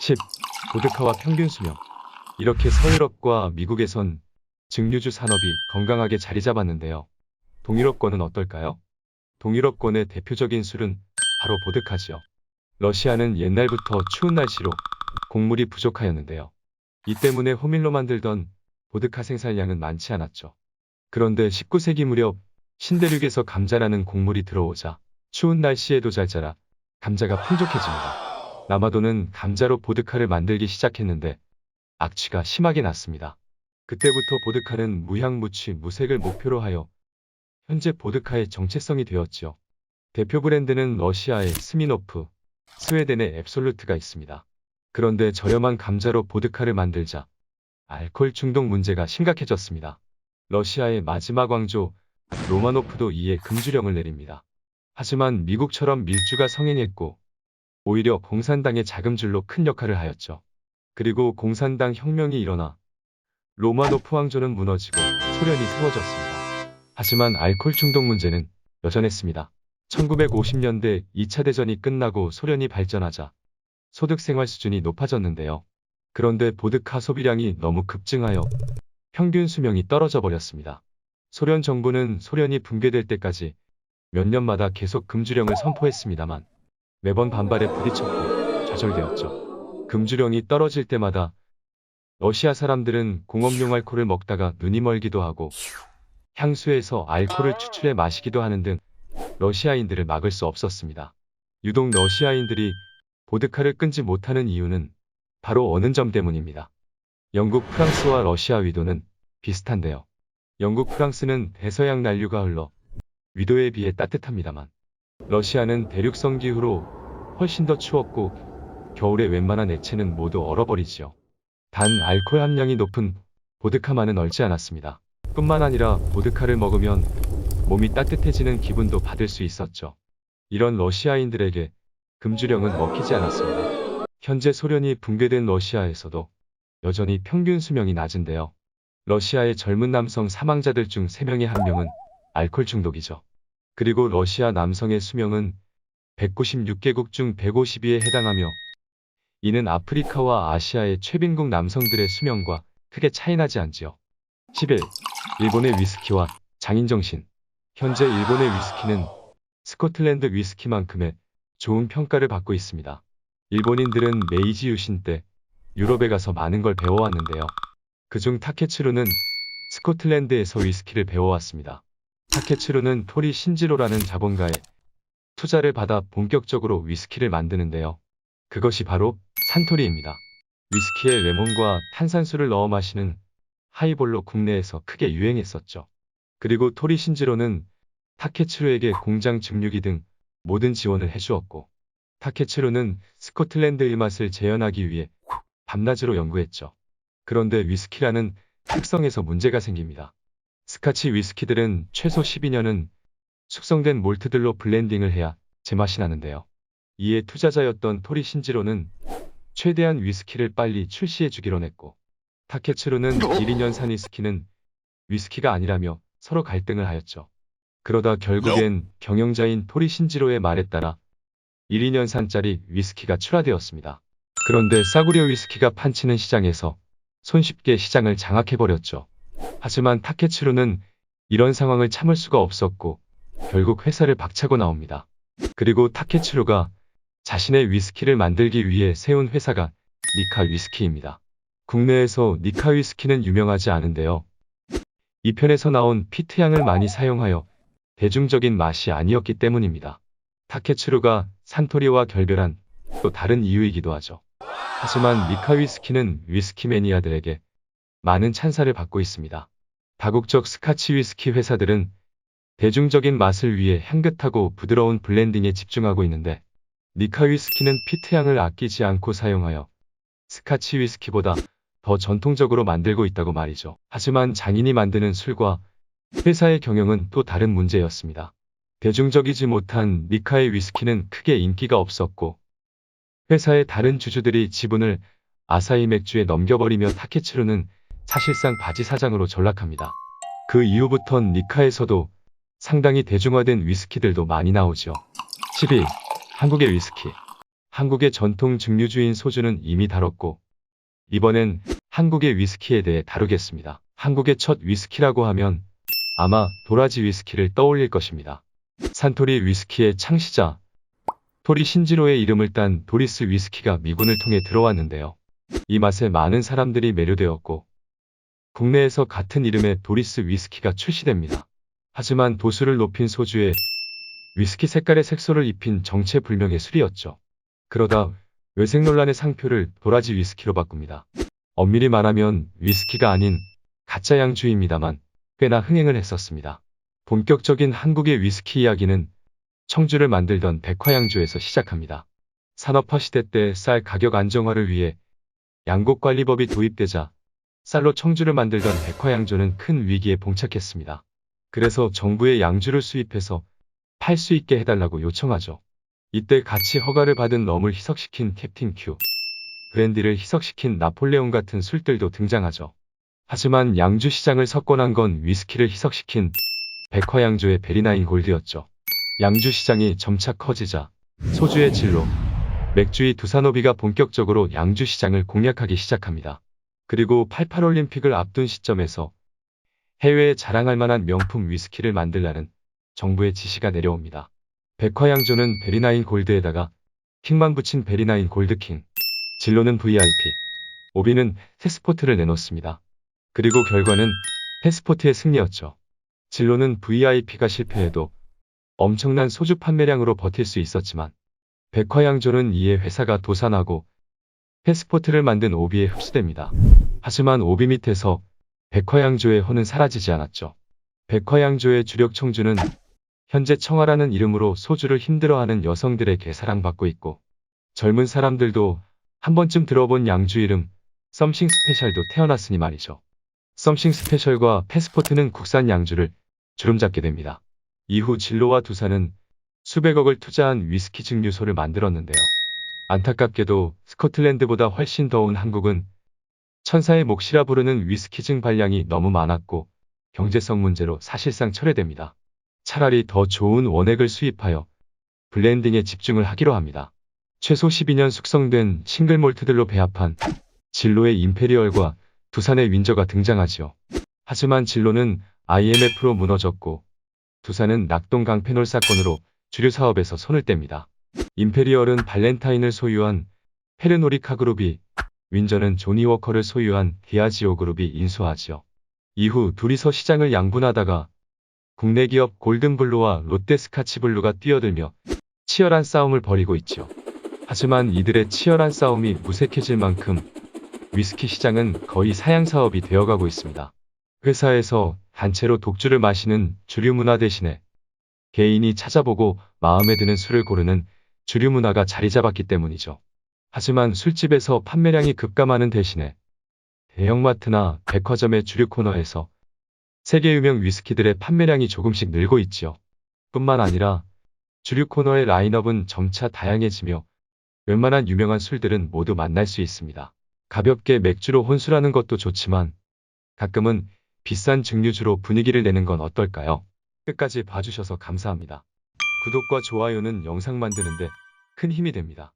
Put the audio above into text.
10. 보드카와 평균 수명. 이렇게 서유럽과 미국에선 증류주 산업이 건강하게 자리 잡았는데요. 동유럽권은 어떨까요? 동유럽권의 대표적인 술은 바로 보드카지요. 러시아는 옛날부터 추운 날씨로 곡물이 부족하였는데요. 이 때문에 호밀로 만들던 보드카 생산량은 많지 않았죠. 그런데 19세기 무렵 신대륙에서 감자라는 곡물이 들어오자 추운 날씨에도 잘 자라 감자가 풍족해집니다. 남아도는 감자로 보드카를 만들기 시작했는데 악취가 심하게 났습니다. 그때부터 보드카는 무향, 무취, 무색을 목표로 하여 현재 보드카의 정체성이 되었지요. 대표 브랜드는 러시아의 스미노프, 스웨덴의 앱솔루트가 있습니다. 그런데 저렴한 감자로 보드카를 만들자 알코올 중독 문제가 심각해졌습니다. 러시아의 마지막 왕조 로마노프도 이에 금주령을 내립니다. 하지만 미국처럼 밀주가 성행했고 오히려 공산당의 자금줄로 큰 역할을 하였죠. 그리고 공산당 혁명이 일어나 로마노프 왕조는 무너지고 소련이 세워졌습니다. 하지만 알코올 중독 문제는 여전했습니다. 1950년대 2차 대전이 끝나고 소련이 발전하자 소득 생활 수준이 높아졌는데요. 그런데 보드카 소비량이 너무 급증하여 평균 수명이 떨어져 버렸습니다. 소련 정부는 소련이 붕괴될 때까지 몇 년마다 계속 금주령을 선포했습니다만 매번 반발에 부딪혔고 좌절되었죠. 금주령이 떨어질 때마다 러시아 사람들은 공업용 알코올을 먹다가 눈이 멀기도 하고 향수에서 알코올을 추출해 마시기도 하는 등 러시아인들을 막을 수 없었습니다. 유독 러시아인들이 보드카를 끊지 못하는 이유는 바로 어느 점 때문입니다. 영국, 프랑스와 러시아 위도는 비슷한데요. 영국, 프랑스는 대서양 난류가 흘러 위도에 비해 따뜻합니다만 러시아는 대륙성 기후로 훨씬 더 추웠고 겨울에 웬만한 액체는 모두 얼어버리지요. 단 알코올 함량이 높은 보드카만은 얼지 않았습니다. 뿐만 아니라 보드카를 먹으면 몸이 따뜻해지는 기분도 받을 수 있었죠. 이런 러시아인들에게 금주령은 먹히지 않았습니다. 현재 소련이 붕괴된 러시아에서도 여전히 평균 수명이 낮은데요. 러시아의 젊은 남성 사망자들 중 3명의 1명은 알코올 중독이죠. 그리고 러시아 남성의 수명은 196개국 중 152에 해당하며 이는 아프리카와 아시아의 최빈국 남성들의 수명과 크게 차이나지 않지요. 11. 일본의 위스키와 장인정신. 현재 일본의 위스키는 스코틀랜드 위스키만큼의 좋은 평가를 받고 있습니다. 일본인들은 메이지 유신 때 유럽에 가서 많은 걸 배워왔는데요. 그중 타케츠루는 스코틀랜드에서 위스키를 배워왔습니다. 타케츠루는 토리 신지로라는 자본가의 투자를 받아 본격적으로 위스키를 만드는데요. 그것이 바로 산토리입니다. 위스키에 레몬과 탄산수를 넣어 마시는 하이볼로 국내에서 크게 유행했었죠. 그리고 토리 신지로는 타케츠루에게 공장 증류기 등 모든 지원을 해주었고 타케츠루는 스코틀랜드의 맛을 재현하기 위해 밤낮으로 연구했죠. 그런데 위스키라는 특성에서 문제가 생깁니다. 스카치 위스키들은 최소 12년은 숙성된 몰트들로 블렌딩을 해야 제맛이 나는데요. 이에 투자자였던 토리 신지로는 최대한 위스키를 빨리 출시해 주기로 했고 타케츠루는 12년산 위스키는 위스키가 아니라며 서로 갈등을 하였죠. 그러다 결국엔 경영자인 토리 신지로의 말에 따라 12년산짜리 위스키가 출하되었습니다. 그런데 싸구려 위스키가 판치는 시장에서 손쉽게 시장을 장악해버렸죠. 하지만 타케츠루는 이런 상황을 참을 수가 없었고 결국 회사를 박차고 나옵니다. 그리고 타케츠루가 자신의 위스키를 만들기 위해 세운 회사가 니카 위스키입니다. 국내에서 니카 위스키는 유명하지 않은데요. 이 편에서 나온 피트향을 많이 사용하여 대중적인 맛이 아니었기 때문입니다. 타케츠루가 산토리와 결별한 또 다른 이유이기도 하죠. 하지만 니카 위스키는 위스키 매니아들에게 많은 찬사를 받고 있습니다. 다국적 스카치 위스키 회사들은 대중적인 맛을 위해 향긋하고 부드러운 블렌딩에 집중하고 있는데 니카 위스키는 피트향을 아끼지 않고 사용하여 스카치 위스키보다 더 전통적으로 만들고 있다고 말이죠. 하지만 장인이 만드는 술과 회사의 경영은 또 다른 문제였습니다. 대중적이지 못한 니카의 위스키는 크게 인기가 없었고 회사의 다른 주주들이 지분을 아사히 맥주에 넘겨버리며 타케츠루는 사실상 바지 사장으로 전락합니다. 그 이후부턴 니카에서도 상당히 대중화된 위스키들도 많이 나오죠. 12. 한국의 위스키. 한국의 전통 증류주인 소주는 이미 다뤘고, 이번엔 한국의 위스키에 대해 다루겠습니다. 한국의 첫 위스키라고 하면 아마 도라지 위스키를 떠올릴 것입니다. 산토리 위스키의 창시자 토리 신지로의 이름을 딴 도리스 위스키가 미군을 통해 들어왔는데요. 이 맛에 많은 사람들이 매료되었고, 국내에서 같은 이름의 도리스 위스키가 출시됩니다. 하지만 도수를 높인 소주에 위스키 색깔의 색소를 입힌 정체불명의 술이었죠. 그러다 외색 논란의 상표를 도라지 위스키로 바꿉니다. 엄밀히 말하면 위스키가 아닌 가짜 양주입니다만 꽤나 흥행을 했었습니다. 본격적인 한국의 위스키 이야기는 청주를 만들던 백화양주에서 시작합니다. 산업화 시대 때 쌀 가격 안정화를 위해 양곡관리법이 도입되자 쌀로 청주를 만들던 백화양주는 큰 위기에 봉착했습니다. 그래서 정부에 양주를 수입해서 팔 수 있게 해달라고 요청하죠. 이때 같이 허가를 받은 럼을 희석시킨 캡틴 큐, 브랜디를 희석시킨 나폴레옹 같은 술들도 등장하죠. 하지만 양주 시장을 석권한 건 위스키를 희석시킨 백화양주의 베리나인 골드였죠. 양주 시장이 점차 커지자 소주의 진로, 맥주의 두산호비가 본격적으로 양주 시장을 공략하기 시작합니다. 그리고 88올림픽을 앞둔 시점에서 해외에 자랑할 만한 명품 위스키를 만들라는 정부의 지시가 내려옵니다. 백화양주는 베리나인 골드에다가 킹만 붙인 베리나인 골드킹, 진로는 VIP, 오비는 패스포트를 내놓습니다. 그리고 결과는 패스포트의 승리였죠. 진로는 VIP가 실패해도 엄청난 소주 판매량으로 버틸 수 있었지만 백화양조는 이에 회사가 도산하고 패스포트를 만든 오비에 흡수됩니다. 하지만 오비 밑에서 백화양조의 혼은 사라지지 않았죠. 백화양조의 주력 청주는 현재 청아라는 이름으로 소주를 힘들어하는 여성들에게 사랑받고 있고, 젊은 사람들도 한 번쯤 들어본 양주 이름 썸씽 스페셜도 태어났으니 말이죠. 썸씽 스페셜과 패스포트는 국산 양주를 주름잡게 됩니다. 이후 진로와 두산은 수백억을 투자한 위스키 증류소를 만들었는데요. 안타깝게도 스코틀랜드보다 훨씬 더운 한국은 천사의 몫이라 부르는 위스키 증발량이 너무 많았고 경제성 문제로 사실상 철회됩니다. 차라리 더 좋은 원액을 수입하여 블렌딩에 집중을 하기로 합니다. 최소 12년 숙성된 싱글몰트들로 배합한 진로의 임페리얼과 두산의 윈저가 등장하지요. 하지만 진로는 IMF로 무너졌고 두산은 낙동 강페놀 사건으로 주류 사업에서 손을 뗍니다. 임페리얼은 발렌타인을 소유한 페르노리카 그룹이, 윈저는 조니 워커를 소유한 디아지오 그룹이 인수하지요. 이후 둘이서 시장을 양분하다가 국내 기업 골든블루와 롯데스카치블루가 뛰어들며 치열한 싸움을 벌이고 있죠. 하지만 이들의 치열한 싸움이 무색해질 만큼 위스키 시장은 거의 사양 사업이 되어가고 있습니다. 회사에서 단체로 독주를 마시는 주류 문화 대신에 개인이 찾아보고 마음에 드는 술을 고르는 주류 문화가 자리 잡았기 때문이죠. 하지만 술집에서 판매량이 급감하는 대신에 대형마트나 백화점의 주류 코너에서 세계 유명 위스키들의 판매량이 조금씩 늘고 있지요. 뿐만 아니라 주류 코너의 라인업은 점차 다양해지며 웬만한 유명한 술들은 모두 만날 수 있습니다. 가볍게 맥주로 혼술하는 것도 좋지만 가끔은 비싼 증류주로 분위기를 내는 건 어떨까요? 끝까지 봐주셔서 감사합니다. 구독과 좋아요는 영상 만드는데 큰 힘이 됩니다.